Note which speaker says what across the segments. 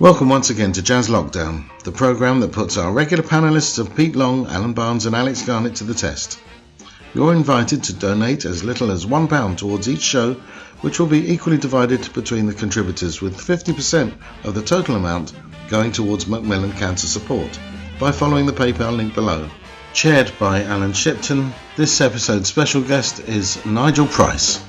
Speaker 1: Welcome once again to Jazz Lockdown, the programme that puts our regular panellists of Pete Long, Alan Barnes and Alex Garnett to the test. You're invited to donate as little as £1 towards each show, which will be equally divided between the contributors, with 50% of the total amount going towards Macmillan Cancer Support by following the PayPal link below. Chaired by Alyn Shipton, this episode's special guest is Nigel Price.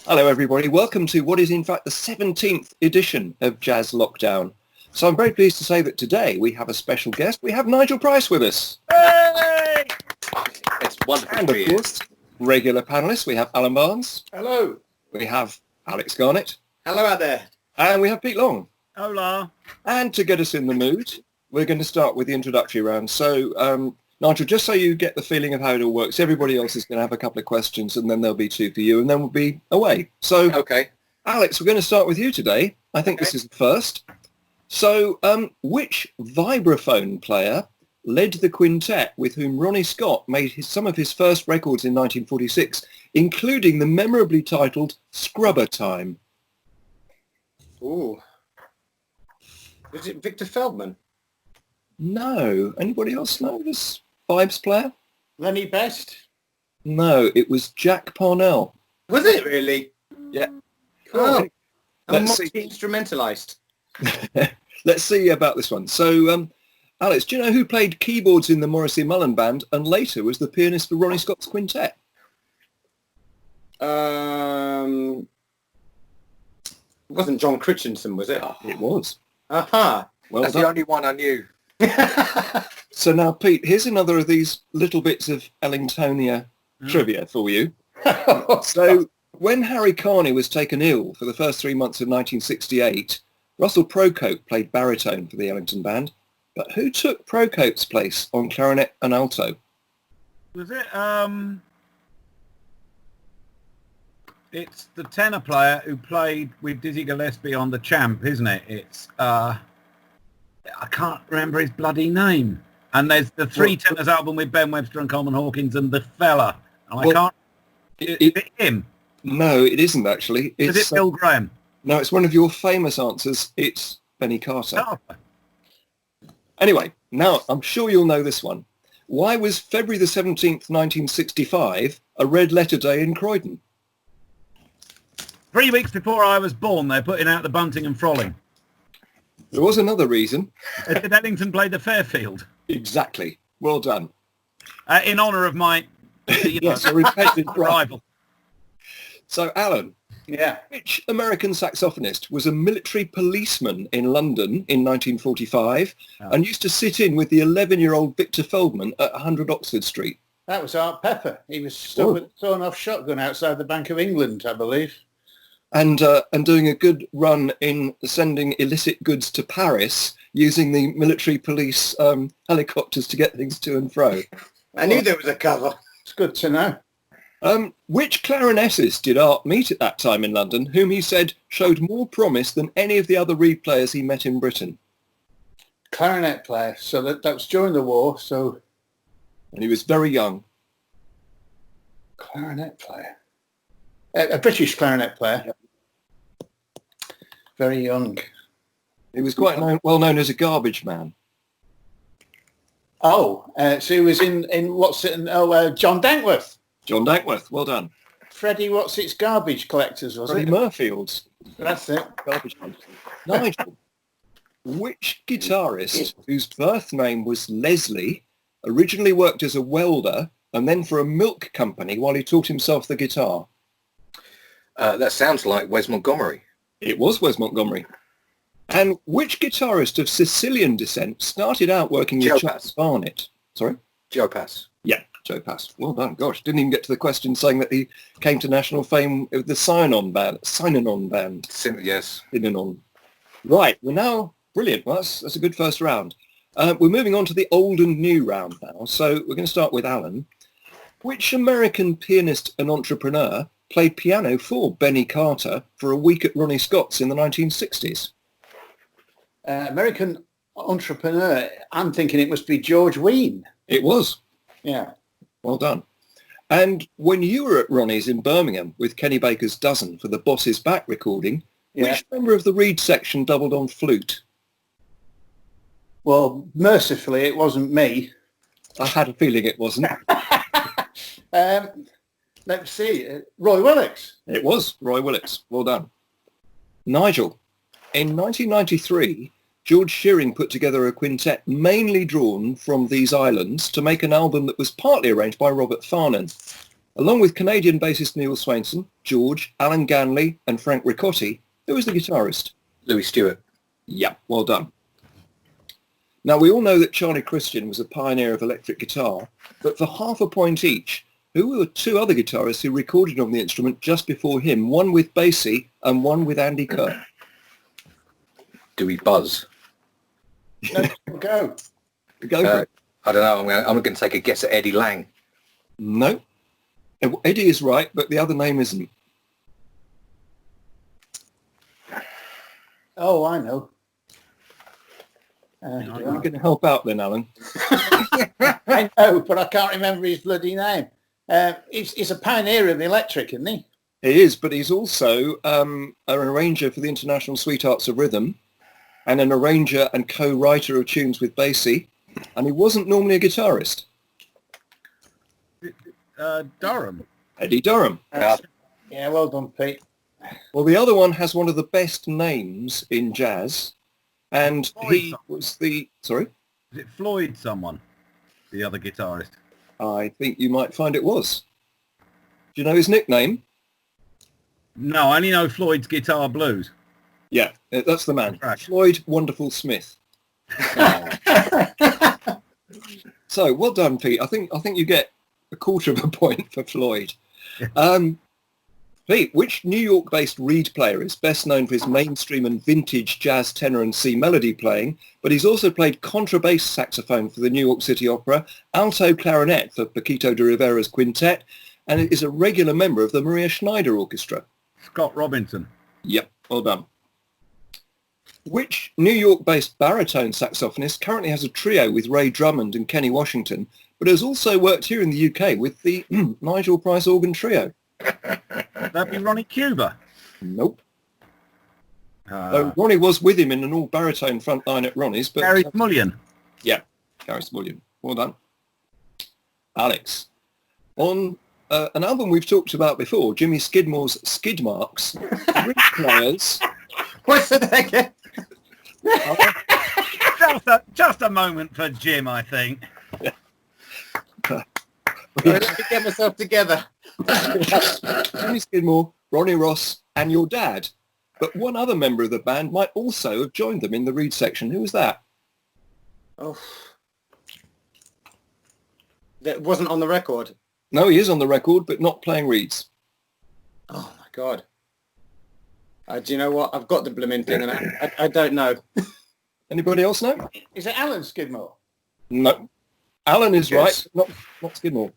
Speaker 2: Hello everybody, welcome to what is in fact the 17th edition of Jazz Lockdown. So I'm very pleased to say that today we have a special guest. We have Nigel Price with us.
Speaker 3: Hey! It's wonderful
Speaker 2: And
Speaker 3: to
Speaker 2: of
Speaker 3: be here.
Speaker 2: course, regular panellists, we have Alan Barnes,
Speaker 3: Hello.
Speaker 2: we have Alex Garnett,
Speaker 3: Hello out there.
Speaker 2: and we have Pete Long.
Speaker 4: Hola.
Speaker 2: And to get us in the mood, we're going to start with the introductory round. So, Nigel, just so you get the feeling of how it all works, everybody else is going to have a couple of questions and then there'll be two for you and then we'll be away. So,
Speaker 3: Okay.
Speaker 2: Alex, we're going to start with you today. I think this is the first. So, which vibraphone player led the quintet with whom Ronnie Scott made some of his first records in 1946, including the memorably titled Scrubber Time?
Speaker 3: Ooh. Was it Victor Feldman?
Speaker 2: No. Anybody else know this vibes player?
Speaker 3: Lenny Best?
Speaker 2: No, it was Jack Parnell.
Speaker 3: Was it really?
Speaker 2: Yeah.
Speaker 3: Oh. And
Speaker 2: Let's see.
Speaker 3: multi-instrumentalised.
Speaker 2: Let's see about this one. So, Alex, do you know who played keyboards in the Morrissey Mullen Band and later was the pianist for Ronnie Scott's quintet?
Speaker 3: It wasn't John Christensen, was it?
Speaker 2: It was.
Speaker 3: Aha.
Speaker 2: Well
Speaker 5: That's
Speaker 2: done.
Speaker 5: the only one I knew.
Speaker 2: So now, Pete, here's another of these little bits of Ellingtonia trivia for you. So when Harry Carney was taken ill for the first 3 months of 1968, Russell Procope played baritone for the Ellington Band. But who took Procope's place on clarinet and alto?
Speaker 4: Was it, it's the tenor player who played with Dizzy Gillespie on The Champ, isn't it? It's, I can't remember his bloody name. And there's the Three Tenors album with Ben Webster and Coleman Hawkins and The Fella. And I can't, is it him?
Speaker 2: No, it isn't actually.
Speaker 4: Is it Bill Graham?
Speaker 2: No, it's one of your famous answers. It's Benny Carter.
Speaker 4: Oh,
Speaker 2: Anyway, now I'm sure you'll know this one. Why was February the 17th, 1965 a red letter day in Croydon?
Speaker 4: 3 weeks before I was born, they're putting out the bunting and frolling.
Speaker 2: There was another reason.
Speaker 4: Did Ellington play the Fairfield?
Speaker 2: Exactly. Well done.
Speaker 4: In honour of my
Speaker 2: Yes, a repentant rival.
Speaker 4: rival.
Speaker 2: So, Alan,
Speaker 3: Yeah.
Speaker 2: which American saxophonist was a military policeman in London in 1945 and used to sit in with the 11-year-old Victor Feldman at 100 Oxford Street?
Speaker 6: That was Art Pepper. He was throwing off shotgun outside the Bank of England, I believe.
Speaker 2: And doing a good run in sending illicit goods to Paris using the military police helicopters to get things to and fro.
Speaker 3: I knew there was a cover.
Speaker 6: It's good to know.
Speaker 2: Which clarinetist did Art meet at that time in London, whom he said showed more promise than any of the other reed players he met in Britain?
Speaker 6: Clarinet player. So that was during the war. So
Speaker 2: And he was very young.
Speaker 6: clarinet player. A British clarinet player.
Speaker 2: Yep.
Speaker 6: Very young.
Speaker 2: He was quite well known as a garbage man.
Speaker 6: Oh, so he was in John Dankworth.
Speaker 2: John Dankworth, well done.
Speaker 6: Freddie What's It's Garbage Collectors, was
Speaker 2: Freddie
Speaker 6: it?
Speaker 2: Murfield's
Speaker 6: That's it.
Speaker 2: garbage man. Nigel, which guitarist whose birth name was Leslie originally worked as a welder and then for a milk company while he taught himself the guitar?
Speaker 5: That sounds like Wes Montgomery.
Speaker 2: It was Wes Montgomery. And which guitarist of Sicilian descent started out working with
Speaker 5: Joe
Speaker 2: Charles
Speaker 5: Pass.
Speaker 2: Barnett? Sorry?
Speaker 5: Joe Pass.
Speaker 2: Yeah, Joe Pass. Well done. Gosh, didn't even get to the question saying that he came to national fame with the Sign-On band.
Speaker 5: Yes.
Speaker 2: Sign-On. Right, we're now... Brilliant. Well, that's a good first round. We're moving on to the old and new round now. So we're going to start with Alan. Which American pianist and entrepreneur played piano for Benny Carter for a week at Ronnie Scott's in the 1960s?
Speaker 6: American entrepreneur. I'm thinking it must be George Wein.
Speaker 2: It was.
Speaker 6: Yeah.
Speaker 2: Well done. And when you were at Ronnie's in Birmingham with Kenny Baker's Dozen for the Boss Is Back recording, which member of the Reed section doubled on flute?
Speaker 6: Well, mercifully, it wasn't me.
Speaker 2: I had a feeling it wasn't.
Speaker 6: Let's see. Roy Willicks.
Speaker 2: It was Roy Willicks. Well done. Nigel, in 1993, George Shearing put together a quintet mainly drawn from these islands to make an album that was partly arranged by Robert Farnan. Along with Canadian bassist Neil Swainson, George, Alan Ganley and Frank Ricotti, who was the guitarist?
Speaker 5: Louis Stewart.
Speaker 2: Yeah, well done. Now, we all know that Charlie Christian was a pioneer of electric guitar, but for half a point each, who were two other guitarists who recorded on the instrument just before him, one with Basie and one with Andy Kerr?
Speaker 5: Dewey Buzz.
Speaker 6: Go.
Speaker 2: Go for it.
Speaker 5: I don't know. I'm going to take a guess at Eddie Lang.
Speaker 2: No. Eddie is right, but the other name isn't.
Speaker 6: Oh, I know.
Speaker 2: You're going to help out then, Alan.
Speaker 6: I know, but I can't remember his bloody name. He's a pioneer of the electric, isn't he?
Speaker 2: He is, but he's also an arranger for the International Sweethearts of Rhythm and an arranger and co-writer of tunes with Basie, and he wasn't normally a guitarist.
Speaker 4: Durham.
Speaker 2: Eddie Durham.
Speaker 6: Yeah, well done, Pete.
Speaker 2: Well, the other one has one of the best names in jazz, and he was the... Sorry?
Speaker 4: Is it Floyd someone? The other guitarist?
Speaker 2: I think you might find it was. Do you know his nickname?
Speaker 4: No, I only know Floyd's Guitar Blues.
Speaker 2: Yeah, that's the man.
Speaker 4: Right.
Speaker 2: Floyd Wonderful Smith. So, well done, Pete. I think you get a quarter of a point for Floyd. Pete, which New York-based reed player is best known for his mainstream and vintage jazz tenor and C melody playing, but he's also played contrabass saxophone for the New York City Opera, alto clarinet for Paquito de Rivera's quintet, and is a regular member of the Maria Schneider Orchestra?
Speaker 4: Scott Robinson.
Speaker 2: Yep, well done. Which New York-based baritone saxophonist currently has a trio with Ray Drummond and Kenny Washington, but has also worked here in the UK with the Nigel Price organ trio?
Speaker 4: That'd be Ronnie Cuba.
Speaker 2: Nope. So Ronnie was with him in an all baritone front line at Ronnie's, but
Speaker 4: Gary Mullion.
Speaker 2: Yeah, Gary Mullion. Well done. Alex, on an album we've talked about before, Jimmy Skidmore's Skid Marks, the reed players.
Speaker 3: What's that again?
Speaker 4: Just a moment for Jim, I think.
Speaker 3: Let me get myself together.
Speaker 2: Jimmy Skidmore, Ronnie Ross, and your dad. But one other member of the band might also have joined them in the reed section. Who was that?
Speaker 3: Oh, that wasn't on the record.
Speaker 2: No, he is on the record, but not playing reeds.
Speaker 3: Oh my God. Do you know what? I've got the blooming thing, and I don't know.
Speaker 2: Anybody else know?
Speaker 6: Is it Alan Skidmore?
Speaker 2: No. Alan is
Speaker 5: Yes.
Speaker 2: right, not Skidmore.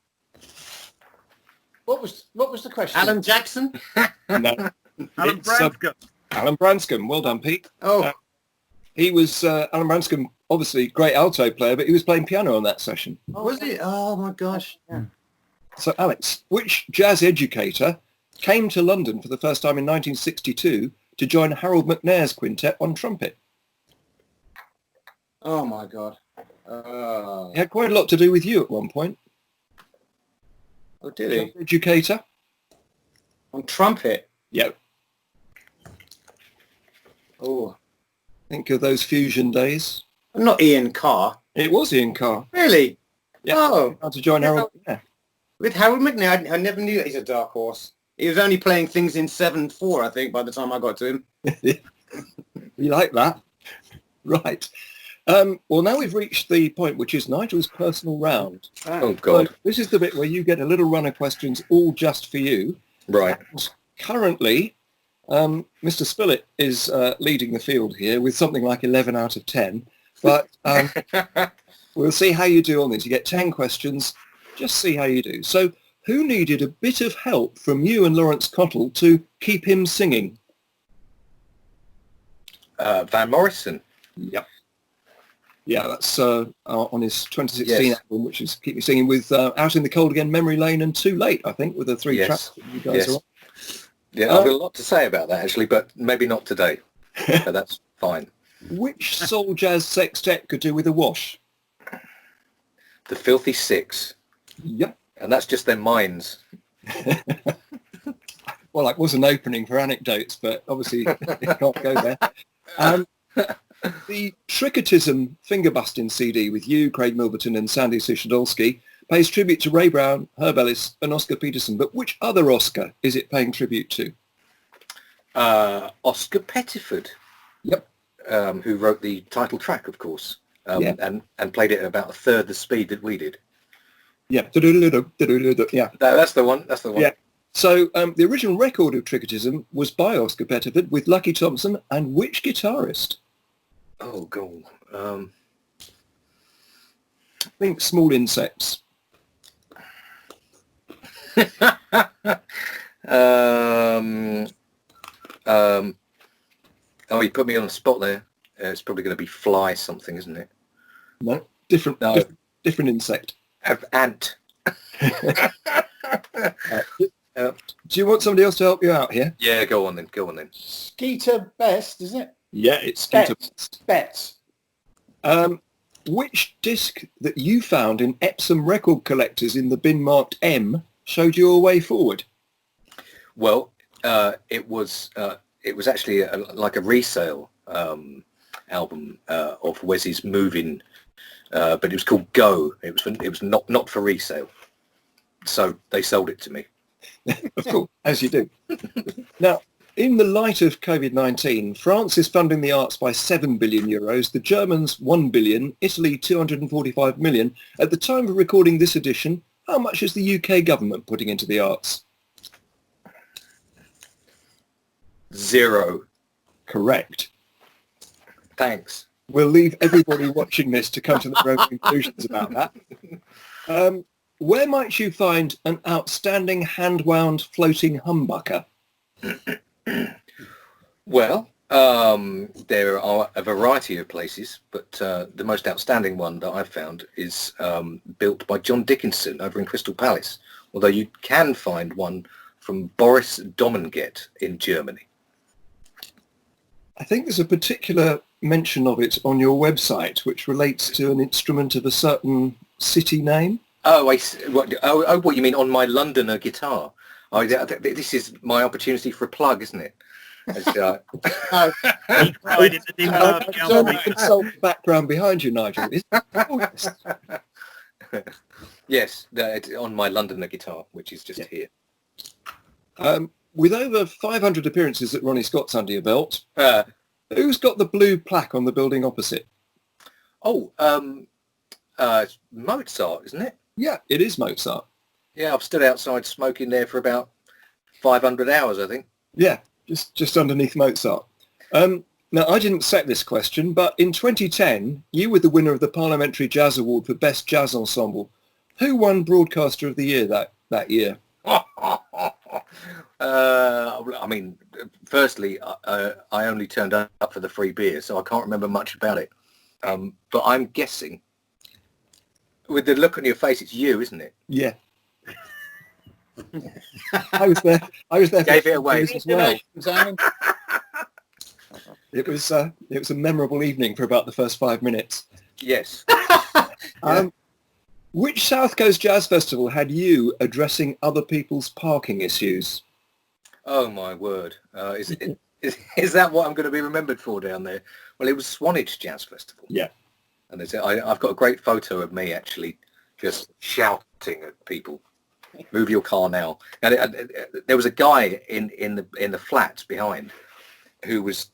Speaker 6: What was the question?
Speaker 3: Alan Jackson?
Speaker 2: No.
Speaker 4: Alan
Speaker 2: It's,
Speaker 4: Branscombe.
Speaker 2: Alan Branscombe. Well done, Pete.
Speaker 3: Oh,
Speaker 2: He was, Alan Branscombe, obviously great alto player, but he was playing piano on that session.
Speaker 3: was it? Oh my gosh.
Speaker 6: Yeah.
Speaker 2: So, Alex, which jazz educator came to London for the first time in 1962 to join Harold McNair's quintet on trumpet?
Speaker 3: Oh my God.
Speaker 2: He had quite a lot to do with you at one point.
Speaker 3: Oh, did he?
Speaker 2: Jazz educator?
Speaker 3: On trumpet?
Speaker 2: Yeah.
Speaker 3: Oh.
Speaker 2: Think of those fusion days.
Speaker 3: Not Ian Carr.
Speaker 2: It was Ian Carr.
Speaker 3: Really?
Speaker 2: Yeah.
Speaker 3: Oh.
Speaker 2: Had to join Harold McNair.
Speaker 3: With Harold McNair, I never knew that he's a dark horse. He was only playing things in 7/4, I think, by the time I got to him.
Speaker 2: You like that? Right. Well, now we've reached the point which is Nigel's personal round.
Speaker 5: Oh, God.
Speaker 2: So this is the bit where you get a little run of questions all just for you.
Speaker 5: Right.
Speaker 2: Currently, Mr. Spillett is leading the field here with something like 11 out of 10. But we'll see how you do on this. You get 10 questions. Just see how you do. So who needed a bit of help from you and Lawrence Cottle to keep him singing?
Speaker 5: Van Morrison.
Speaker 2: Yep. Yeah, that's on his 2016
Speaker 5: Yes.
Speaker 2: album, which is Keep Me Singing, with Out in the Cold Again, Memory Lane and Too Late, I think, with the three
Speaker 5: Yes.
Speaker 2: tracks that you guys
Speaker 5: Yes.
Speaker 2: are on.
Speaker 5: Yeah, I've got a lot to say about that actually, but maybe not today. But that's fine.
Speaker 2: Which soul jazz sextet could do with a wash?
Speaker 5: The Filthy Six,
Speaker 2: Yep.
Speaker 5: and that's just their minds.
Speaker 2: Well, that was an opening for anecdotes, but obviously it can't go there. The Tricketism finger-busting CD with you, Craig Milverton and Sandy Sushadolski pays tribute to Ray Brown, Herb Ellis and Oscar Peterson. But which other Oscar is it paying tribute to?
Speaker 5: Oscar Pettiford.
Speaker 2: Yep.
Speaker 5: Who wrote the title track, of course,
Speaker 2: Yeah.
Speaker 5: and played it at about a third the speed that we did.
Speaker 2: Yeah. Yeah.
Speaker 5: That's the one. That's the one.
Speaker 2: Yeah. So the original record of Tricketism was by Oscar Pettiford with Lucky Thompson and which guitarist?
Speaker 5: Oh, God.
Speaker 2: Think Small Insects.
Speaker 5: Oh, you put me on the spot there. It's probably going to be Fly something, isn't it?
Speaker 2: No, different.
Speaker 5: No.
Speaker 2: Different insect.
Speaker 5: Ant.
Speaker 2: Do you want somebody else to help you out here?
Speaker 5: Yeah, go on then. Go on then.
Speaker 6: Skeeter Best, is it?
Speaker 2: Yeah, it's Skeeter Best.
Speaker 6: Betts.
Speaker 2: Which disc that you found in Epsom record collectors in the bin marked M showed you a way forward?
Speaker 5: Well, it was actually like a resale album of Wes's Moving, but it was called Go. It was not for resale, so they sold it to me.
Speaker 2: Of course, as you do. Now, in the light of COVID-19, France is funding the arts by 7 billion euros, the Germans 1 billion, Italy 245 million. At the time of recording this edition, how much is the UK government putting into the arts?
Speaker 5: 0.
Speaker 2: Correct.
Speaker 5: Thanks.
Speaker 2: We'll leave everybody watching this to come to their own conclusions about that. Where might you find an outstanding hand-wound floating humbucker?
Speaker 5: Well, there are a variety of places, but the most outstanding one that I've found is built by John Dickinson over in Crystal Palace, although you can find one from Boris Dominguez in Germany.
Speaker 2: I think there's a particular mention of it on your website, which relates to an instrument of a certain city name.
Speaker 5: Oh, what you mean on my Londoner guitar? Oh, this is my opportunity for a plug, isn't it?
Speaker 4: He cried in the dim light of the
Speaker 2: Don't
Speaker 4: gallery.
Speaker 2: consult the background behind you, Nigel.
Speaker 5: Yes, it's on my Londoner guitar, which is just here.
Speaker 2: With over 500 appearances at Ronnie Scott's under your belt, who's got the blue plaque on the building opposite?
Speaker 5: It's Mozart, isn't it?
Speaker 2: Yeah, it is Mozart.
Speaker 5: Yeah, I've stood outside smoking there for about 500 hours, I think.
Speaker 2: Yeah, just underneath Mozart. Now, I didn't set this question, but in 2010, you were the winner of the Parliamentary Jazz Award for Best Jazz Ensemble. Who won Broadcaster of the Year that year?
Speaker 5: I mean, firstly, I only turned up for the free beer, so I can't remember much about it. But I'm guessing, with the look on your face, it's you, isn't it?
Speaker 2: Yeah. I was there.
Speaker 5: Gave it away.
Speaker 2: as well.
Speaker 6: Simon.
Speaker 2: It was a memorable evening for about the first 5 minutes.
Speaker 5: Yes.
Speaker 2: Which South Coast Jazz Festival had you addressing other people's parking issues?
Speaker 5: Oh my word! Is that what I'm going to be remembered for down there? Well, it was Swanage Jazz Festival.
Speaker 2: Yeah.
Speaker 5: And I've got a great photo of me actually just shouting at people, "Move your car now!" And there was a guy in the flats behind who was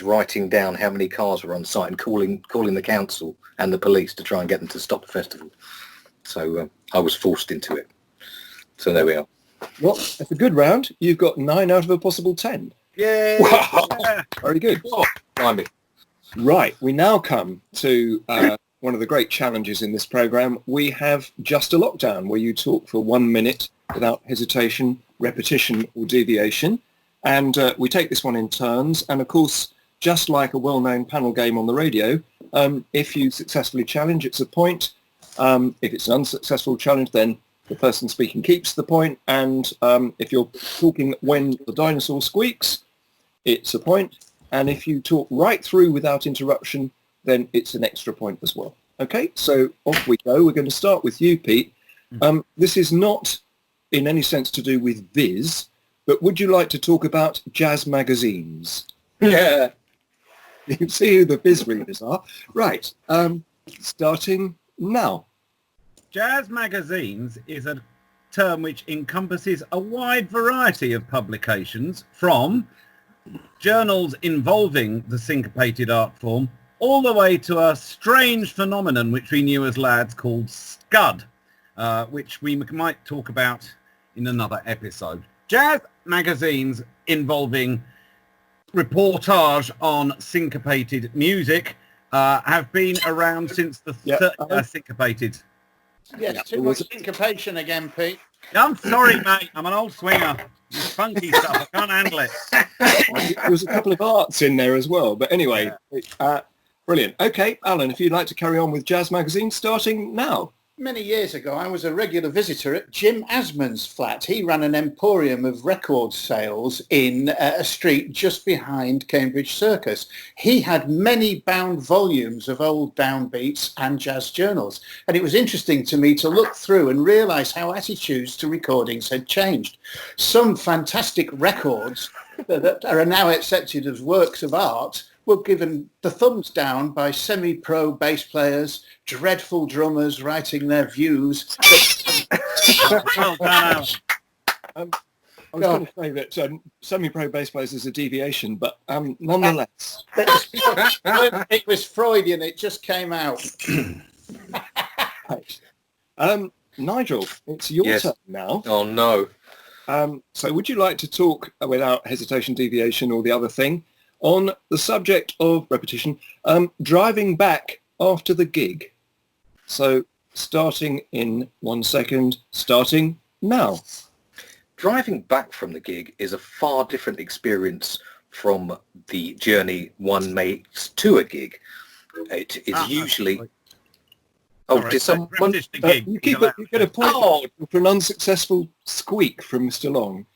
Speaker 5: writing down how many cars were on site and calling the council and the police to try and get them to stop the festival. So I was forced into it. So there we are.
Speaker 2: Well, that's a good round. You've got 9 out of a possible 10.
Speaker 5: Yay!
Speaker 2: Very good.
Speaker 5: Oh, blimey.
Speaker 2: Right, we now come to one of the great challenges in this programme. We have Just a Lockdown, where you talk for 1 minute without hesitation, repetition or deviation. And we take this one in turns. And of course, just like a well-known panel game on the radio, If you successfully challenge, it's a point. If it's an unsuccessful challenge, then the person speaking keeps the point. And if you're talking when the dinosaur squeaks, it's a point. And if you talk right through without interruption, then it's an extra point as well. Okay, so off we go. We're going to start with you, Pete. This is not in any sense to do with Viz, but would you like to talk about jazz magazines?
Speaker 5: Yeah.
Speaker 2: You can see who the Viz readers are. Right, starting now.
Speaker 4: Jazz magazines is a term which encompasses a wide variety of publications, from journals involving the syncopated art form all the way to a strange phenomenon which we knew as lads called scud, which we might talk about in another episode. Jazz magazines involving reportage on syncopated music have been around since the syncopated.
Speaker 6: Yes, too much syncopation again, Pete.
Speaker 4: I'm sorry, mate. I'm an old swinger. It's funky stuff. I can't handle it.
Speaker 2: There was a couple of arts in there as well. But anyway, brilliant. Okay, Alan, if you'd like to carry on with Jazz Magazine, starting now.
Speaker 6: Many years ago, I was a regular visitor at Jim Asman's flat. He ran an emporium of record sales in a street just behind Cambridge Circus. He had many bound volumes of old downbeats and jazz journals. And it was interesting to me to look through and realise how attitudes to recordings had changed. Some fantastic records that are now accepted as works of art were given the thumbs down by semi-pro bass players, dreadful drummers writing their views.
Speaker 4: Well done,
Speaker 2: I was going to say that semi-pro bass players is a deviation, but nonetheless.
Speaker 6: It was Freudian, it just came out.
Speaker 2: Right. Nigel, it's your turn now.
Speaker 5: Oh, no.
Speaker 2: So would you like to talk, without hesitation, deviation, or the other thing, on the subject of repetition, driving back after the gig? So starting in 1 second, starting now.
Speaker 5: Driving back from the gig is a far different experience from the journey one makes to a gig. It is usually... Oh, did someone...
Speaker 2: You get a point for an unsuccessful squeak from Mr. Long.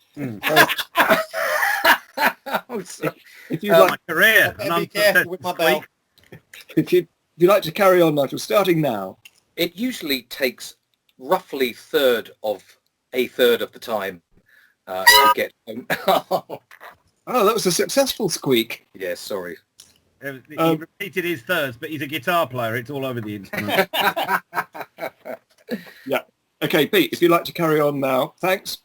Speaker 2: If you'd like,
Speaker 4: my career.
Speaker 3: Be careful with my bell.
Speaker 2: if you'd like to carry on, Nigel, starting now.
Speaker 5: It usually takes roughly a third of the time to get home.
Speaker 2: Oh, that was a successful squeak.
Speaker 5: Yeah, sorry.
Speaker 4: He repeated his thirds, but he's a guitar player. It's all over the instrument.
Speaker 2: Yeah. Okay, Pete, if you'd like to carry on now. Thanks.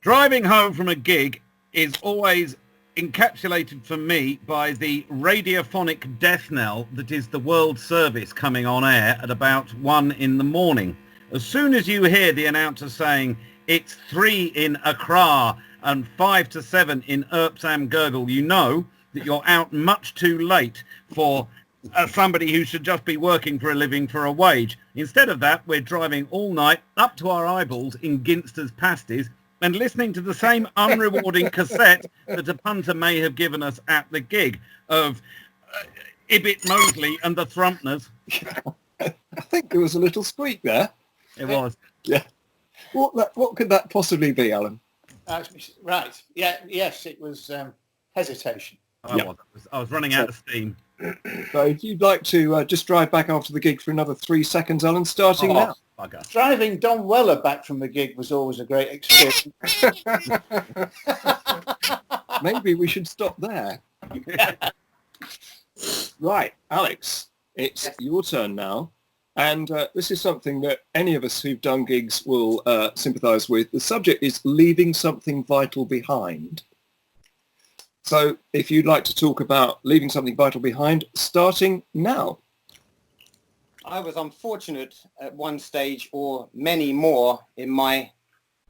Speaker 4: Driving home from a gig is always encapsulated for me by the radiophonic death knell that is the World Service coming on air at about 1 a.m. As soon as you hear the announcer saying it's 3 in Accra and 5 to 7 in Earps Am Gurgle, you know that you're out much too late for somebody who should just be working for a living for a wage. Instead of that, we're driving all night up to our eyeballs in Ginster's pasties and listening to the same unrewarding cassette that a punter may have given us at the gig of Ibit Mosley and the Thrumpners.
Speaker 2: I think there was a little squeak there.
Speaker 4: It was.
Speaker 2: Yeah. What could that possibly be, Alan?
Speaker 6: Right. Yeah. Yes, it was hesitation.
Speaker 4: I was running out of steam.
Speaker 2: So if you'd like to just drive back after the gig for another 3 seconds, Alan, starting now.
Speaker 4: Bugger.
Speaker 6: Driving Don Weller back from the gig was always a great experience.
Speaker 2: Maybe we should stop there. Right, Alex, it's your turn now. And this is something that any of us who've done gigs will sympathise with. The subject is leaving something vital behind. So if you'd like to talk about leaving something vital behind, starting now.
Speaker 3: I was unfortunate at one stage, or many more, in my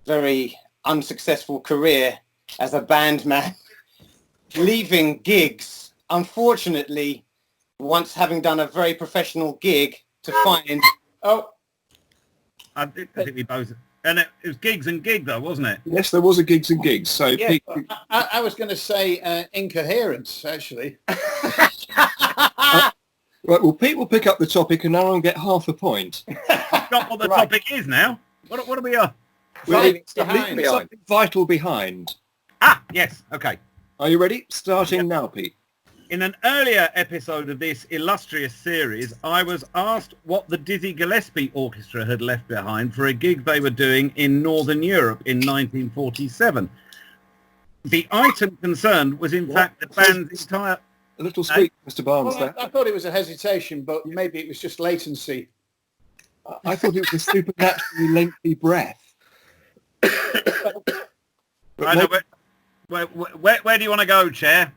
Speaker 3: very unsuccessful career as a band man, leaving gigs, unfortunately, once having done a very professional gig, to find...
Speaker 4: I think we both... And it was gigs and gig, though, wasn't it?
Speaker 2: Yes, there was a gigs and gigs. So
Speaker 6: yeah, I was going to say incoherence, actually.
Speaker 2: Right, well, Pete will pick up the topic and Alan will get half a point.
Speaker 4: I've got what the topic is now. What are we on?
Speaker 2: We're leaving
Speaker 5: behind.
Speaker 2: something vital behind.
Speaker 4: Ah, yes. Okay.
Speaker 2: Are you ready? Starting now, Pete.
Speaker 4: In an earlier episode of this illustrious series, I was asked what the Dizzy Gillespie Orchestra had left behind for a gig they were doing in Northern Europe in 1947. The item concerned was, in fact, the band's entire...
Speaker 2: A little squeak, Mr. Barnes,
Speaker 6: Well,
Speaker 2: there.
Speaker 6: I thought it was a hesitation, but maybe it was just latency.
Speaker 2: I thought it was a supernaturally lengthy breath.
Speaker 4: I know, where do you want to go, Chair?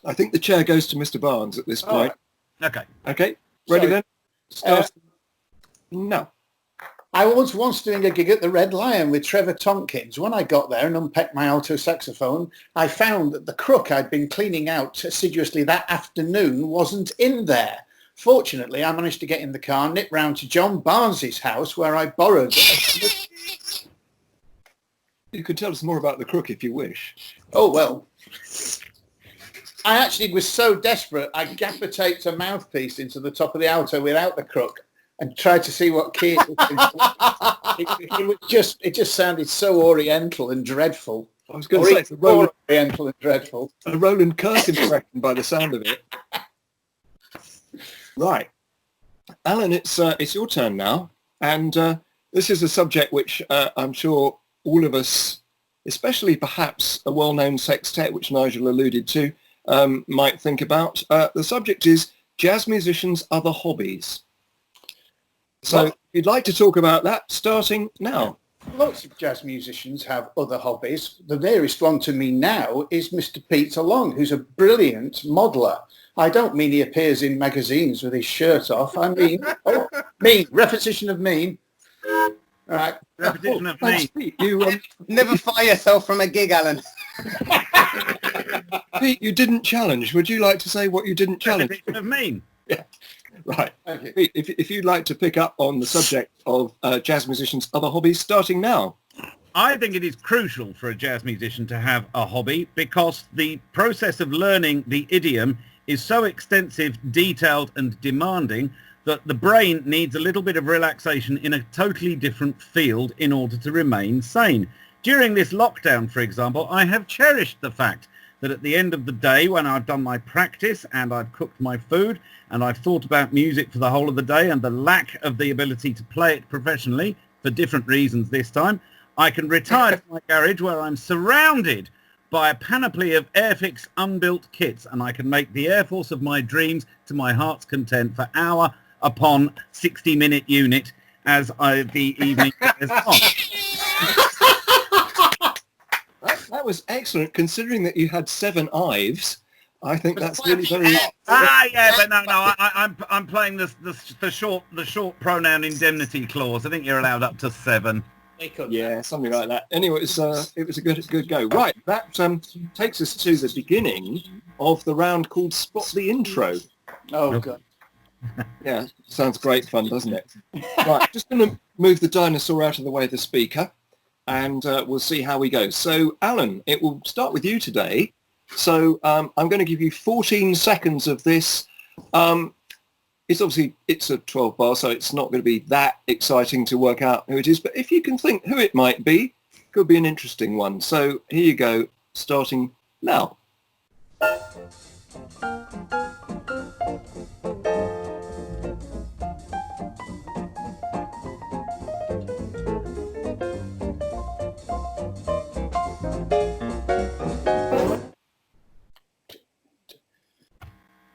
Speaker 2: I think the chair goes to Mr. Barnes at this point.
Speaker 4: Okay.
Speaker 2: Okay, ready
Speaker 6: Sorry.
Speaker 2: then? Start. No.
Speaker 6: I was once doing a gig at the Red Lion with Trevor Tompkins. When I got there and unpacked my alto saxophone, I found that the crook I'd been cleaning out assiduously that afternoon wasn't in there. Fortunately, I managed to get in the car, nip round to John Barnes's house where I borrowed...
Speaker 2: You can tell us more about the crook if you wish.
Speaker 6: Oh, well. I actually was so desperate, I gaffer taped a mouthpiece into the top of the alto without the crook and tried to see what key it was in. It just sounded so oriental and dreadful.
Speaker 2: I was going to say it's a Roland,
Speaker 6: Oriental and dreadful.
Speaker 2: a Roland Kirk impression by the sound of it. Right. Alan, it's your turn now. And this is a subject which I'm sure all of us, especially perhaps a well-known sextet, which Nigel alluded to, might think about. The subject is jazz musicians' other hobbies. So if you'd like to talk about that, starting now.
Speaker 6: Lots of jazz musicians have other hobbies. The nearest one to me now is Mr. Pete Long, who's a brilliant modeller. I don't mean he appears in magazines with his shirt off. I mean, mean, repetition of mean. All right.
Speaker 4: Repetition of
Speaker 2: Thanks,
Speaker 4: me.
Speaker 2: Pete. You,
Speaker 3: Never fire yourself from a gig, Alan.
Speaker 2: Pete, you didn't challenge. Would you like to say what you didn't challenge?
Speaker 4: Repetition of mean.
Speaker 2: Right.
Speaker 6: Thank you.
Speaker 2: Pete, if you'd like to pick up on the subject of jazz musicians' other hobbies, starting now.
Speaker 4: I think it is crucial for a jazz musician to have a hobby because the process of learning the idiom is so extensive, detailed and demanding that the brain needs a little bit of relaxation in a totally different field in order to remain sane. During this lockdown, for example, I have cherished the fact that at the end of the day, when I've done my practice and I've cooked my food and I've thought about music for the whole of the day and the lack of the ability to play it professionally for different reasons this time, I can retire to my garage where I'm surrounded by a panoply of Airfix unbuilt kits and I can make the Air Force of my dreams to my heart's content for hour upon 60-minute unit as the evening goes on.
Speaker 2: That was excellent, considering that you had 7 Ives. I think that's really very...
Speaker 4: Yeah, but no, I'm playing the short pronoun indemnity clause. I think you're allowed up to 7.
Speaker 2: Yeah, something like that. Anyway, it was a good go. Right, that takes us to the beginning of the round called Spot the Intro.
Speaker 6: Oh, God.
Speaker 2: Yeah, sounds great fun, doesn't it? Right, just going to move the dinosaur out of the way of the speaker, and we'll see how we go. So, Alan, it will start with you today. So I'm going to give you 14 seconds of this. It's a 12 bar, so it's not going to be that exciting to work out who it is. But if you can think who it might be, it could be an interesting one. So here you go, starting now.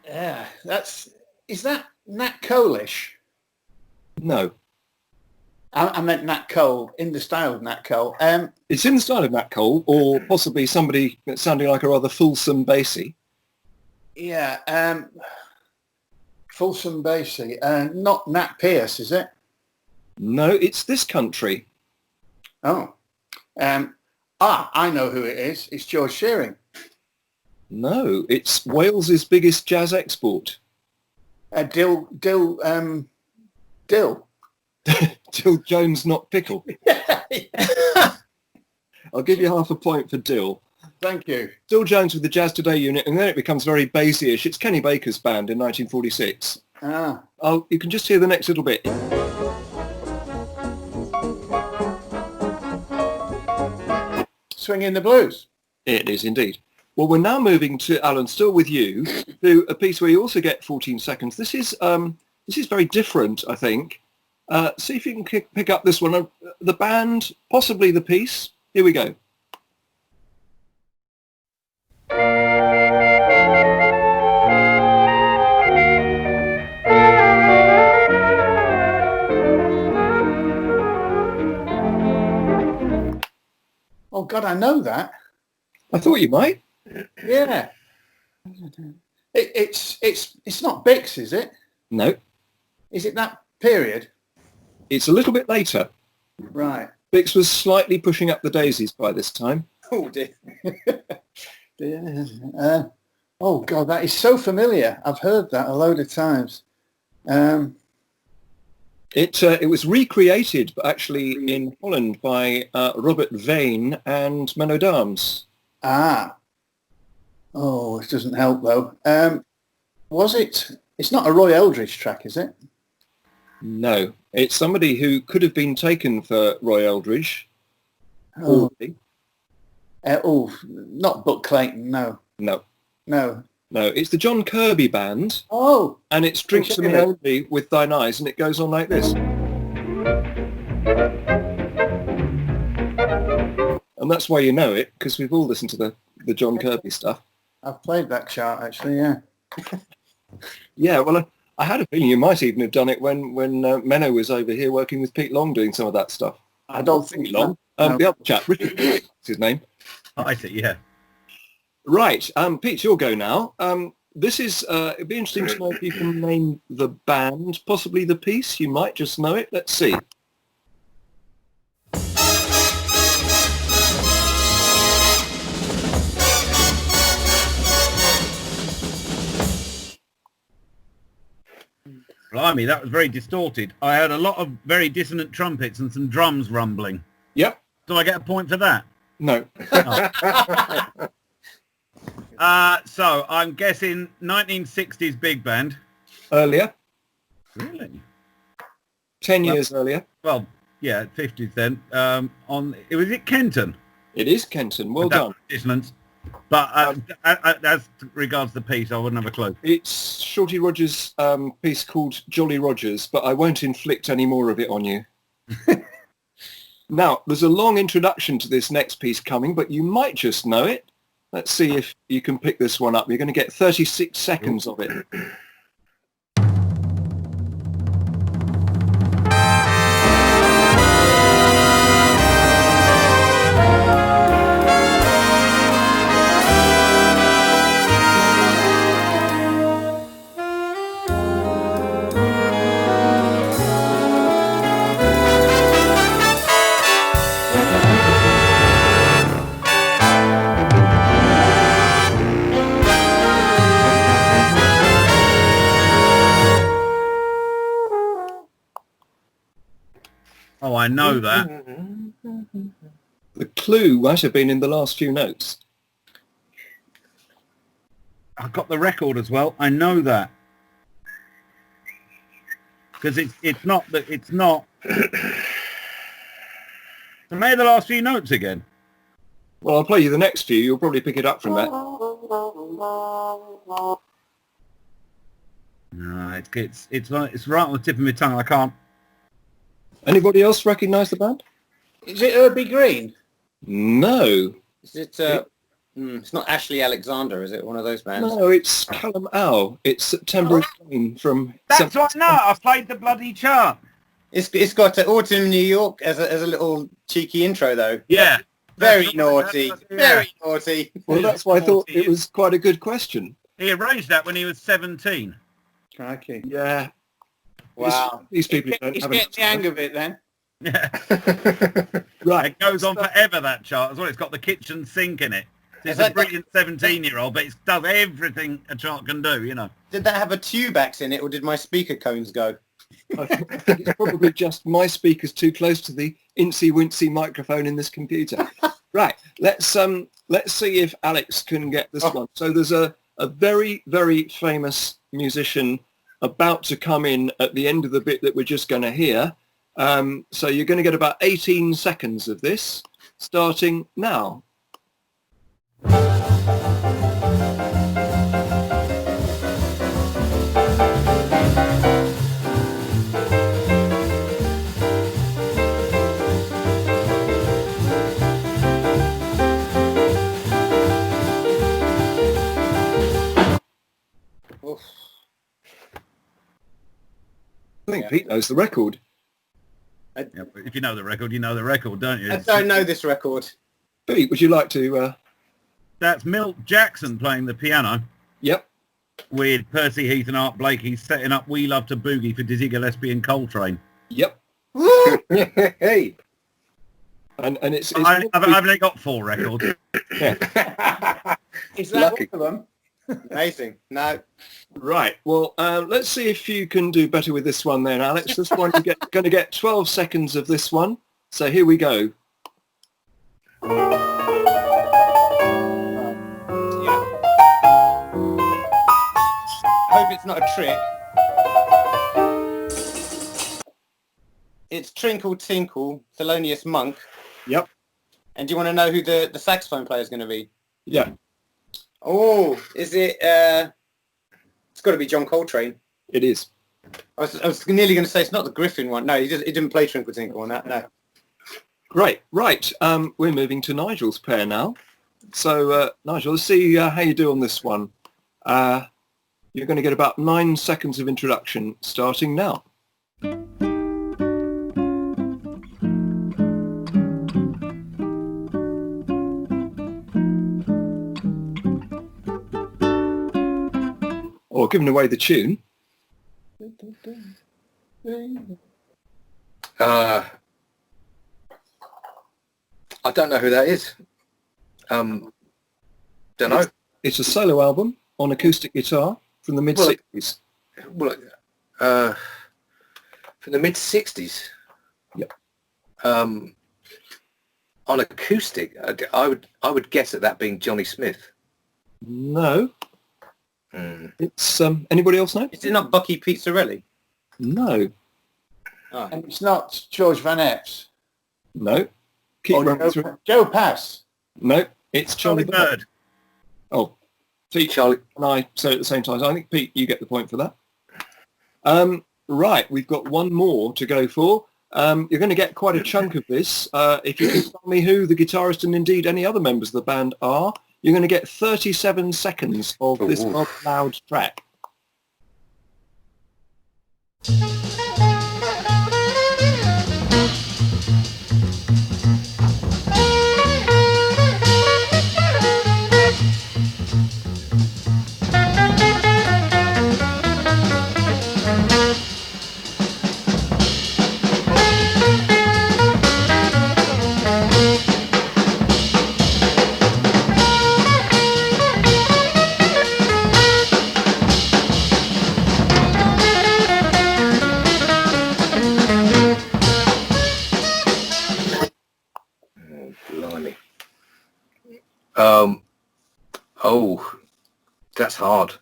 Speaker 6: Yeah, is that Nat Cole-ish?
Speaker 2: No.
Speaker 6: I meant Nat Cole, in the style of Nat Cole.
Speaker 2: It's in the style of Nat Cole, or possibly somebody that's sounding like a rather fulsome bassy.
Speaker 6: Yeah, fulsome bassy. Not Nat Pierce, is it?
Speaker 2: No, it's this country.
Speaker 6: Oh. I know who it is. It's George Shearing.
Speaker 2: No, it's Wales's biggest jazz export.
Speaker 6: Dill.
Speaker 2: Dill Jones, not Pickle. I'll give you half a point for Dill.
Speaker 6: Thank you.
Speaker 2: Still Jones with the Jazz Today unit, and then it becomes very Basie-ish. It's Kenny Baker's band in 1946.
Speaker 6: Ah.
Speaker 2: Oh, you can just hear the next little bit.
Speaker 6: Swinging the Blues.
Speaker 2: It is indeed. Well, we're now moving to, Alan, still with you, to a piece where you also get 14 seconds. This is very different, I think. See if you can pick up this one. The band, possibly the piece. Here we go.
Speaker 6: Oh God, I know that.
Speaker 2: I thought you might.
Speaker 6: Yeah. It's not Bix, is it?
Speaker 2: No,
Speaker 6: Is it that period?
Speaker 2: it's a little bit later.
Speaker 6: Right.
Speaker 2: Bix was slightly pushing up the daisies by this time.
Speaker 3: Oh dear.
Speaker 6: Yeah. Oh God, that is so familiar. I've heard that a load of times.
Speaker 2: It was recreated actually in Holland by Robert Vane and Men at Arms.
Speaker 6: Ah. Oh, it doesn't help though. Was it? It's not a Roy Eldridge track, is it?
Speaker 2: No, it's somebody who could have been taken for Roy Eldridge.
Speaker 6: Oh,
Speaker 2: Already.
Speaker 6: Not Buck Clayton. No.
Speaker 2: No,
Speaker 6: No.
Speaker 2: no, it's the John Kirby Band,
Speaker 6: Oh.
Speaker 2: and it's Drinks to Me Only with Thine Eyes, and it goes on like this. And that's why you know it, because we've all listened to the John Kirby stuff.
Speaker 6: I've played that chart actually. Yeah.
Speaker 2: Yeah, well, I had a feeling you might even have done it when Menno was over here working with Pete Long doing some of that stuff.
Speaker 6: I don't think
Speaker 2: Pete Long.
Speaker 6: No.
Speaker 2: The other chap, Richard, is his name.
Speaker 4: I see, yeah.
Speaker 2: Right, Pete, your go now. This is, it'd be interesting to know if you can name the band, possibly the piece. You might just know it. Let's see.
Speaker 4: Blimey, that was very distorted. I heard a lot of very dissonant trumpets and some drums rumbling.
Speaker 2: Yep.
Speaker 4: Do I get a point for that?
Speaker 2: No.
Speaker 4: So I'm guessing 1960s big band.
Speaker 2: Earlier.
Speaker 4: Really?
Speaker 2: 10 years earlier.
Speaker 4: Well, yeah, 50s then. Was it Kenton?
Speaker 2: It is Kenton. Well done.
Speaker 4: Dissonance. But as regards the piece, I wouldn't have a clue.
Speaker 2: It's Shorty Rogers' piece called Jolly Rogers, but I won't inflict any more of it on you. Now, there's a long introduction to this next piece coming, but you might just know it. Let's see if you can pick this one up. You're going to get 36 seconds of it.
Speaker 4: Oh, I know that.
Speaker 2: The clue might have been in the last few notes.
Speaker 4: I've got the record as well. I know that. Because it's not that it's not. So may the last few notes again.
Speaker 2: Well, I'll play you the next few. You'll probably pick it up from that.
Speaker 4: No, it's right on the tip of my tongue. I can't.
Speaker 2: Anybody else recognise the band?
Speaker 6: Is it Herbie Green?
Speaker 2: No.
Speaker 3: Is it? It's not Ashley Alexander, is it? One of those bands?
Speaker 2: No, it's Callum Owl. It's September Rain from...
Speaker 4: That's what I know. I played the bloody chart.
Speaker 3: It's got Autumn in New York as a little cheeky intro though.
Speaker 4: Yeah.
Speaker 3: Very naughty. Very naughty.
Speaker 2: Well, that's why I thought it was quite a good question.
Speaker 4: He arranged that when he was 17.
Speaker 6: Crikey.
Speaker 2: Yeah.
Speaker 3: Wow.
Speaker 2: These people don't
Speaker 6: He's
Speaker 2: have
Speaker 6: getting the hang of it then.
Speaker 4: Yeah.
Speaker 2: Right.
Speaker 4: It goes on forever, that chart as well. It's got the kitchen sink in it. It's a brilliant 17-year-old, but it does everything a chart can do, you know.
Speaker 3: Did that have a tubax in it, or did my speaker cones go?
Speaker 2: I think it's probably just my speaker's too close to the incy-wincy microphone in this computer. Right. Let's see if Alex can get this one. So there's a very, very famous musician about to come in at the end of the bit that we're just going to hear. So you're going to get about 18 seconds of this, starting now.
Speaker 3: Oof.
Speaker 2: I think Pete knows the record.
Speaker 4: Yeah, but if you know the record, you know the record, don't you?
Speaker 3: I don't know this record.
Speaker 2: Pete, would you like to...
Speaker 4: That's Milt Jackson playing the piano
Speaker 2: Yep.
Speaker 4: with Percy Heath and Art Blakey setting up We Love to Boogie for Dizzy Gillespie and Coltrane.
Speaker 2: Yep.
Speaker 5: Hey.
Speaker 2: And it's
Speaker 4: I've only got 4 records.
Speaker 2: yeah.
Speaker 6: Is that
Speaker 5: Lucky.
Speaker 6: one of them?
Speaker 3: Amazing. No.
Speaker 2: Right. Well, let's see if you can do better with this one then, Alex. This one, you're going to get 12 seconds of this one. So here we go.
Speaker 3: Yeah. I hope it's not a trick. It's Trinkle Tinkle, Thelonious Monk.
Speaker 2: Yep.
Speaker 3: And do you want to know who the saxophone player is going to be?
Speaker 2: Yeah.
Speaker 3: Oh, is it? It's got to be John Coltrane.
Speaker 2: It is.
Speaker 3: I was nearly going to say it's not the Griffin one. No, he didn't play Trinkle Tinkle on that. No.
Speaker 2: Great. Right. We're moving to Nigel's pair now. So, Nigel, let's see how you do on this one. You're going to get about 9 seconds of introduction starting now. Or giving away the tune.
Speaker 5: I don't know who that is. Don't know.
Speaker 2: It's a solo album on acoustic guitar from the mid-60s.
Speaker 5: Well, from the mid-60s.
Speaker 2: Yep.
Speaker 5: On acoustic, I would guess at that being Johnny Smith.
Speaker 2: No. It's anybody else know?
Speaker 3: Is it not Bucky Pizzarelli?
Speaker 2: No.
Speaker 3: Oh.
Speaker 6: And it's not George Van Epps.
Speaker 2: No. Keep
Speaker 6: Or
Speaker 2: running through.
Speaker 6: Joe Pass.
Speaker 2: No, it's Charlie Bird. Oh, Pete
Speaker 5: Charlie.
Speaker 2: and I say at the same time. So I think, Pete, you get the point for that. Right, we've got one more to go for. You're going to get quite a chunk of this. If you can tell me who the guitarist and indeed any other members of the band are, you're going to get 37 seconds of this rather loud track.
Speaker 5: Blimey. Oh, that's hard.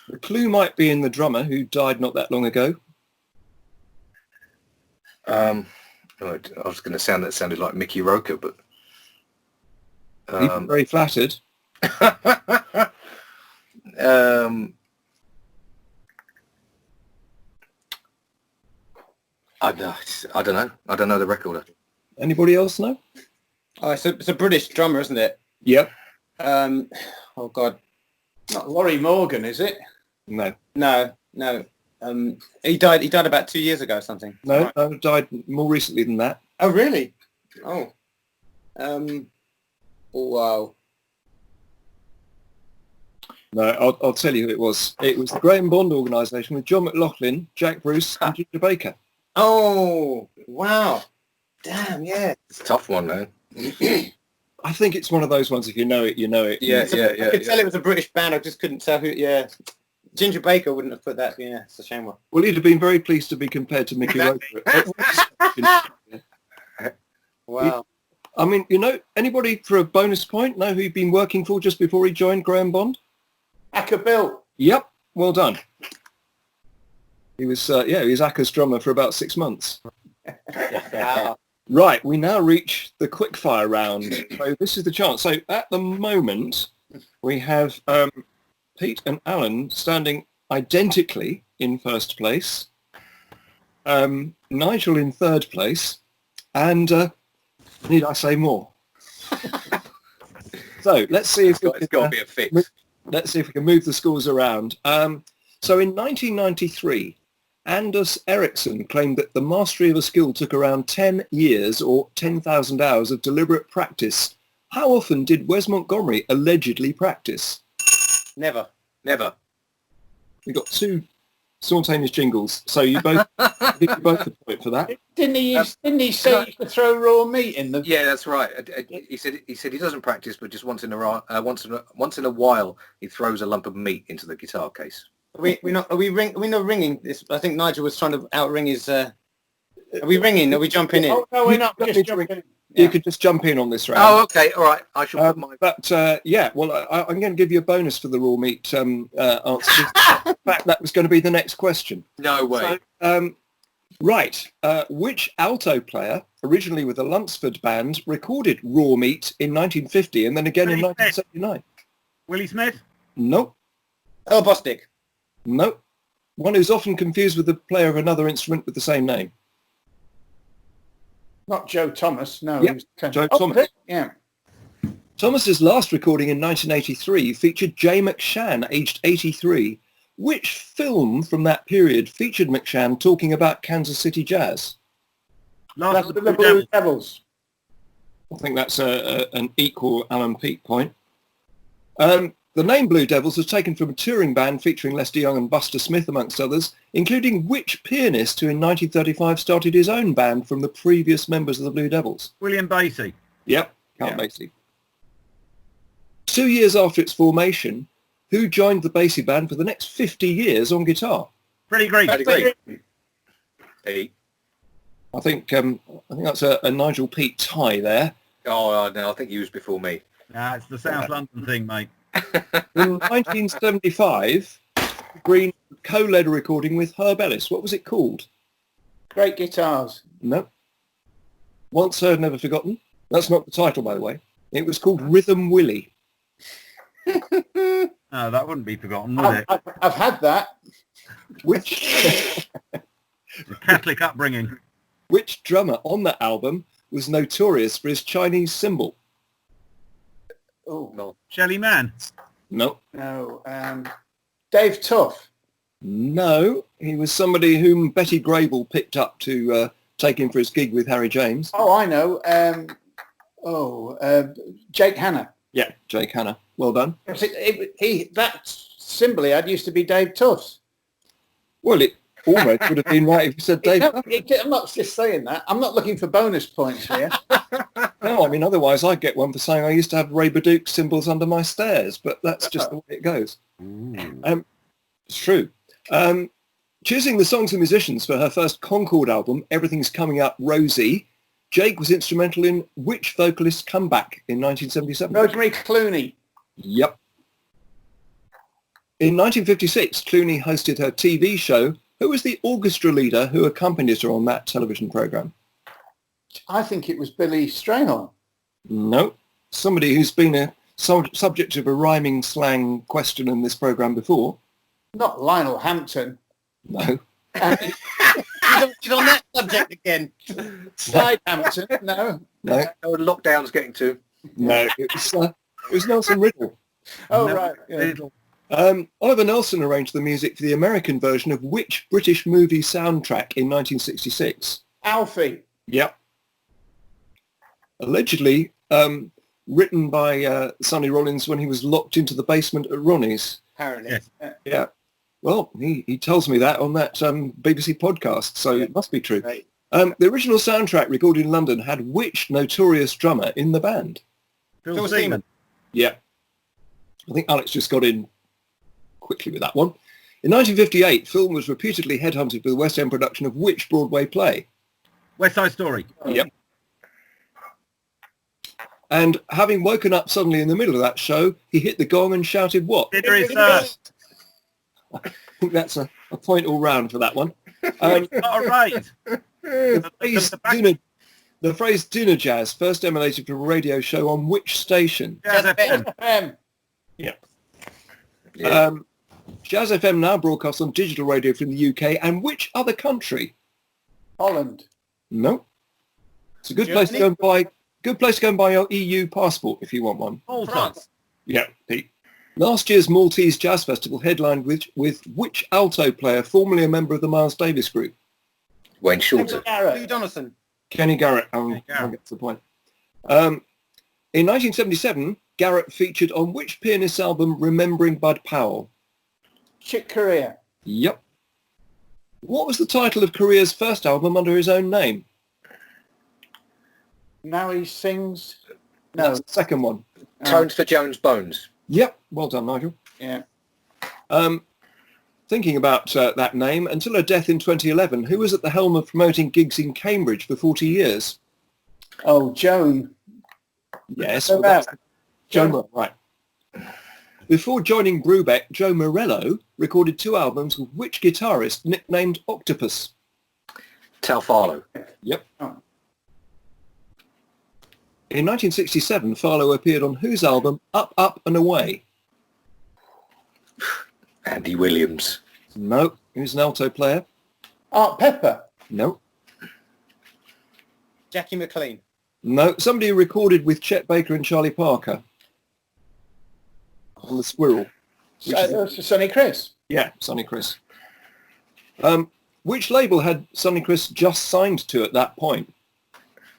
Speaker 2: The clue might be in the drummer who died not that long ago.
Speaker 5: I was going to sound that sounded like Mickey Roker, but
Speaker 2: He's very flattered.
Speaker 5: I don't know. I don't know the recorder.
Speaker 2: Anybody else know?
Speaker 3: Oh, it's a British drummer, isn't it?
Speaker 2: Yep.
Speaker 3: Oh God.
Speaker 6: Not Laurie Morgan, is it?
Speaker 2: No.
Speaker 3: No. He died about 2 years ago or something.
Speaker 2: No, died more recently than that.
Speaker 3: Oh really? Oh. Oh wow.
Speaker 2: No, I'll tell you who it was. It was the Graham Bond organisation with John McLaughlin, Jack Bruce and Ginger Baker.
Speaker 3: Oh wow. Damn, yeah.
Speaker 5: It's a tough one, though.
Speaker 2: I think it's one of those ones, if you know it, you know it.
Speaker 5: Yeah.
Speaker 3: I could tell it was a British band, I just couldn't tell who, yeah. Ginger Baker wouldn't have put that, yeah, it's a shame one.
Speaker 2: Well, he'd have been very pleased to be compared to Mickey Roker.
Speaker 3: Wow.
Speaker 2: I mean, anybody for a bonus point know who he'd been working for just before he joined Graham Bond?
Speaker 6: Acker Bill.
Speaker 2: Yep, well done. He was, he was Acker's drummer for about 6 months. Right, we now reach the quickfire round. So this is the chance. So at the moment, we have Pete and Alan standing identically in first place, Nigel in third place, and need I say more? So let's see if
Speaker 5: It's got to be a fix.
Speaker 2: Let's see if we can move the scores around. So in 1993, Anders Ericsson claimed that the mastery of a skill took around 10 years or 10,000 hours of deliberate practice. How often did Wes Montgomery allegedly practice?
Speaker 3: Never.
Speaker 2: We got 2 simultaneous jingles, so you both give you both a point for that.
Speaker 6: Didn't he say you could throw raw meat in the...
Speaker 5: Yeah, that's right. He said he doesn't practice, but just once in a while he throws a lump of meat into the guitar case.
Speaker 3: We're not ringing this. I think Nigel was trying to outring his. Are we ringing? Are we jumping in?
Speaker 6: Oh, no, we're not. Just jumping in.
Speaker 2: You could just jump in on this round.
Speaker 5: Oh, okay, all right. I shall put my...
Speaker 2: But I'm going to give you a bonus for the raw meat answer. In fact, that was going to be the next question.
Speaker 5: No way.
Speaker 2: So, right. Which alto player, originally with the Lunsford Band, recorded Raw Meat in 1950 and then again in 1979?
Speaker 4: Willie Smith?
Speaker 2: Nope.
Speaker 3: Oh, Bostic.
Speaker 2: Nope. One who's often confused with the player of another instrument with the same name.
Speaker 6: Not Joe Thomas, no.
Speaker 2: Yep, Joe Thomas.
Speaker 6: Yeah.
Speaker 2: Thomas's last recording in 1983 featured Jay McShann, aged 83. Which film from that period featured McShann talking about Kansas City jazz?
Speaker 6: That's the Blue Devils.
Speaker 2: I think that's an equal Alan Pete point. The name Blue Devils was taken from a touring band featuring Lester Young and Buster Smith, amongst others, including which pianist who in 1935 started his own band from the previous members of the Blue Devils?
Speaker 4: William Basie.
Speaker 2: Yep, Count Basie. 2 years after its formation, who joined the Basie band for the next 50 years on guitar?
Speaker 4: Pretty great.
Speaker 5: Pete.
Speaker 2: I think that's a Nigel Pete tie there.
Speaker 5: Oh, no, I think he was before me.
Speaker 4: Nah, it's the South London thing, mate.
Speaker 2: In 1975, Green co-led a recording with Herb Ellis. What was it called?
Speaker 6: Great Guitars.
Speaker 2: No. Once Heard, Never Forgotten. That's not the title, by the way. It was called Rhythm Willie.
Speaker 4: No, that wouldn't be forgotten, would it?
Speaker 6: I've had that.
Speaker 2: Which
Speaker 4: Catholic upbringing.
Speaker 2: Which drummer on that album was notorious for his Chinese cymbal?
Speaker 6: Oh,
Speaker 5: No.
Speaker 4: Shelley Mann.
Speaker 2: No.
Speaker 6: no. Dave Tuff.
Speaker 2: No. He was somebody whom Betty Grable picked up to take him for his gig with Harry James.
Speaker 6: Oh, I know. Jake Hanna.
Speaker 2: Yeah, Jake Hanna. Well done.
Speaker 6: That cymbal he had used to be Dave Tuff's.
Speaker 2: Well, it almost would have been right if you said Dave.
Speaker 6: I'm not just saying that. I'm not looking for bonus points here.
Speaker 2: No, I mean, otherwise I'd get one for saying I used to have Ray Baduke cymbals under my stairs, but that's just the way it goes. It's true. Choosing the songs and musicians for her first Concord album, Everything's Coming Up Rosie, Jake was instrumental in which vocalist's comeback in 1977?
Speaker 6: Rosemary Clooney.
Speaker 2: Yep. In 1956, Clooney hosted her TV show. Who was the orchestra leader who accompanied her on that television programme?
Speaker 6: I think it was Billy Strayhorn.
Speaker 2: No. Somebody who's been a subject of a rhyming slang question in this programme before.
Speaker 6: Not Lionel Hampton.
Speaker 2: No.
Speaker 3: He's on that subject again.
Speaker 6: Slide Hampton. No.
Speaker 2: No.
Speaker 5: Oh, lockdown's getting to...
Speaker 2: No. It was Nelson Riddle.
Speaker 6: Oh, right. Yeah.
Speaker 2: Oliver Nelson arranged the music for the American version of which British movie soundtrack in 1966?
Speaker 6: Alfie.
Speaker 2: Yep. Allegedly written by Sonny Rollins when he was locked into the basement at Ronnie's.
Speaker 6: Apparently.
Speaker 4: Yes.
Speaker 2: Yeah. Well, he tells me that on that BBC podcast, so it must be true.
Speaker 6: Right.
Speaker 2: The original soundtrack recorded in London had which notorious drummer in the band?
Speaker 4: Phil Seaman.
Speaker 2: Yeah. I think Alex just got in quickly with that one. In 1958, Phil was reputedly headhunted for the West End production of which Broadway play?
Speaker 4: West Side Story.
Speaker 2: Yep. And having woken up suddenly in the middle of that show, he hit the gong and shouted what?
Speaker 4: Did research.
Speaker 2: I think that's a point all round for that one.
Speaker 4: Not a raise.
Speaker 2: The phrase dinner jazz first emanated from a radio show on which station?
Speaker 4: Jazz FM.
Speaker 2: Yeah.
Speaker 5: Yeah.
Speaker 2: Jazz FM now broadcasts on digital radio from the UK. And which other country?
Speaker 6: Holland.
Speaker 2: No. It's a good place to go and buy. Good place to go and buy your EU passport if you want one.
Speaker 4: France.
Speaker 2: Yeah, Pete. Last year's Maltese Jazz Festival headlined with which alto player, formerly a member of the Miles Davis Group?
Speaker 5: Wayne Shorter.
Speaker 3: Lou Donaldson.
Speaker 2: Kenny Garrett. I'll get to the point. In 1977, Garrett featured on which pianist's album Remembering Bud Powell?
Speaker 6: Chick Corea.
Speaker 2: Yep. What was the title of Corea's first album under his own name?
Speaker 6: Now he sings. No.
Speaker 2: That's the second one.
Speaker 5: Tones for Jones Bones.
Speaker 2: Yep. Well done, Nigel.
Speaker 6: Yeah.
Speaker 2: Thinking about that name, until her death in 2011, who was at the helm of promoting gigs in Cambridge for 40 years?
Speaker 6: Oh, Joan.
Speaker 2: Yes.
Speaker 6: Joan.
Speaker 2: Well, Joan, right. Before joining Brubeck, Joe Morello recorded 2 albums with which guitarist nicknamed Octopus?
Speaker 5: Tal Farlow.
Speaker 2: Yep.
Speaker 6: Oh.
Speaker 2: In 1967, Farlow appeared on whose album Up, Up and Away?
Speaker 5: Andy Williams.
Speaker 2: No. He was an alto player.
Speaker 6: Art Pepper.
Speaker 2: No.
Speaker 3: Jackie McLean.
Speaker 2: No. Somebody who recorded with Chet Baker and Charlie Parker on The Squirrel.
Speaker 6: Sonny Chris.
Speaker 2: Yeah, Sonny Chris. Which label had Sonny Chris just signed to at that point?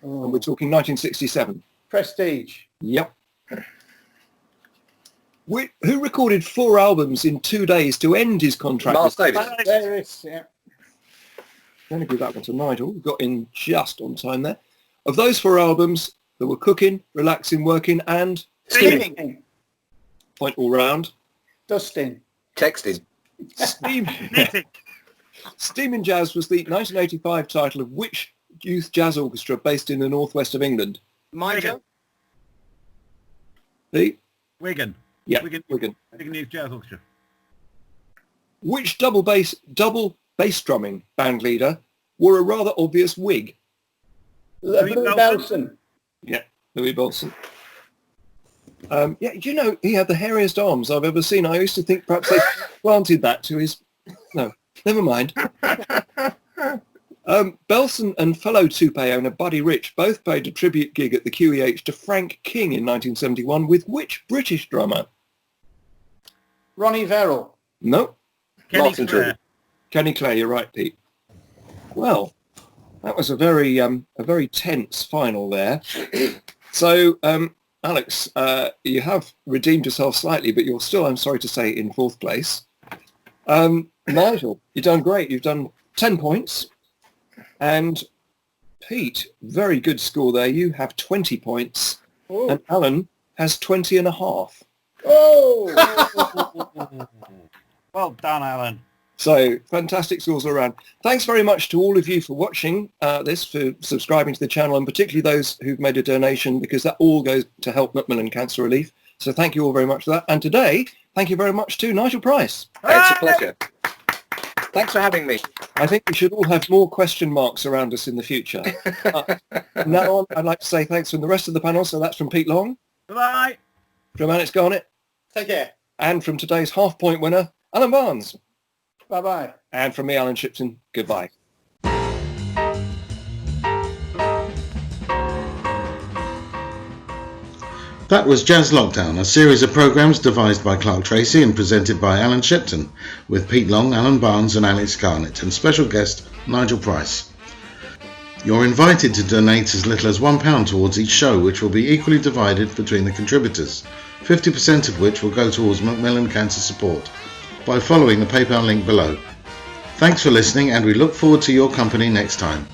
Speaker 2: And we're talking 1967.
Speaker 6: Prestige.
Speaker 2: Yep. Who recorded 4 albums in 2 days to end his contract?
Speaker 5: Miles Davis.
Speaker 6: There is, yeah.
Speaker 2: I'm going to give that one to Nigel. We got in just on time there. Of those 4 albums, there were Cooking, Relaxing, Working and
Speaker 6: Steaming.
Speaker 2: Point all round.
Speaker 6: Dusting.
Speaker 5: Texting.
Speaker 2: Steaming Jazz was the 1985 title of which youth jazz orchestra based in the northwest of England?
Speaker 3: Mind
Speaker 2: Pete?
Speaker 4: Wigan.
Speaker 2: Yeah,
Speaker 4: Wigan Youth Jazz Orchestra.
Speaker 2: Which double bass drumming band leader wore a rather obvious wig?
Speaker 6: Louis Belson.
Speaker 2: Yeah, Louis Belson. Yeah, do you know, he had the hairiest arms I've ever seen. I used to think perhaps they planted that to his... No, never mind. Belson and fellow Toupee owner Buddy Rich both played a tribute gig at the QEH to Frank King in 1971 with which British drummer?
Speaker 6: Ronnie Verrill.
Speaker 2: No.
Speaker 4: Kenny Clare.
Speaker 2: Kenny Clare, you're right, Pete. Well, that was a very tense final there. So, Alex, you have redeemed yourself slightly, but you're still, I'm sorry to say, in 4th place. Nigel, you've done great. You've done 10 points. And Pete, very good score there. You have 20 points.
Speaker 6: Ooh.
Speaker 2: And Alan has 20 and a half.
Speaker 6: Oh!
Speaker 4: Well done, Alan.
Speaker 2: So fantastic scores all around. Thanks very much to all of you for watching this, for subscribing to the channel, and particularly those who've made a donation, because that all goes to help Macmillan Cancer Relief. So thank you all very much for that. And today, thank you very much to Nigel Price.
Speaker 5: It's a pleasure. Thanks for having me.
Speaker 2: I think we should all have more question marks around us in the future. Now on, I'd like to say thanks from the rest of the panel. So that's from Pete Long.
Speaker 4: Bye-bye.
Speaker 2: From Alex Garnett.
Speaker 3: Take care.
Speaker 2: And from today's half-point winner, Alyn Barnes.
Speaker 6: Bye-bye.
Speaker 2: And from me, Alyn Shipton, goodbye.
Speaker 1: That was Jazz Lockdown, a series of programmes devised by Clark Tracy and presented by Alyn Shipton, with Pete Long, Alyn Barnes and Alex Garnett, and special guest Nigel Price. You're invited to donate as little as £1 towards each show, which will be equally divided between the contributors, 50% of which will go towards Macmillan Cancer Support, by following the PayPal link below. Thanks for listening, and we look forward to your company next time.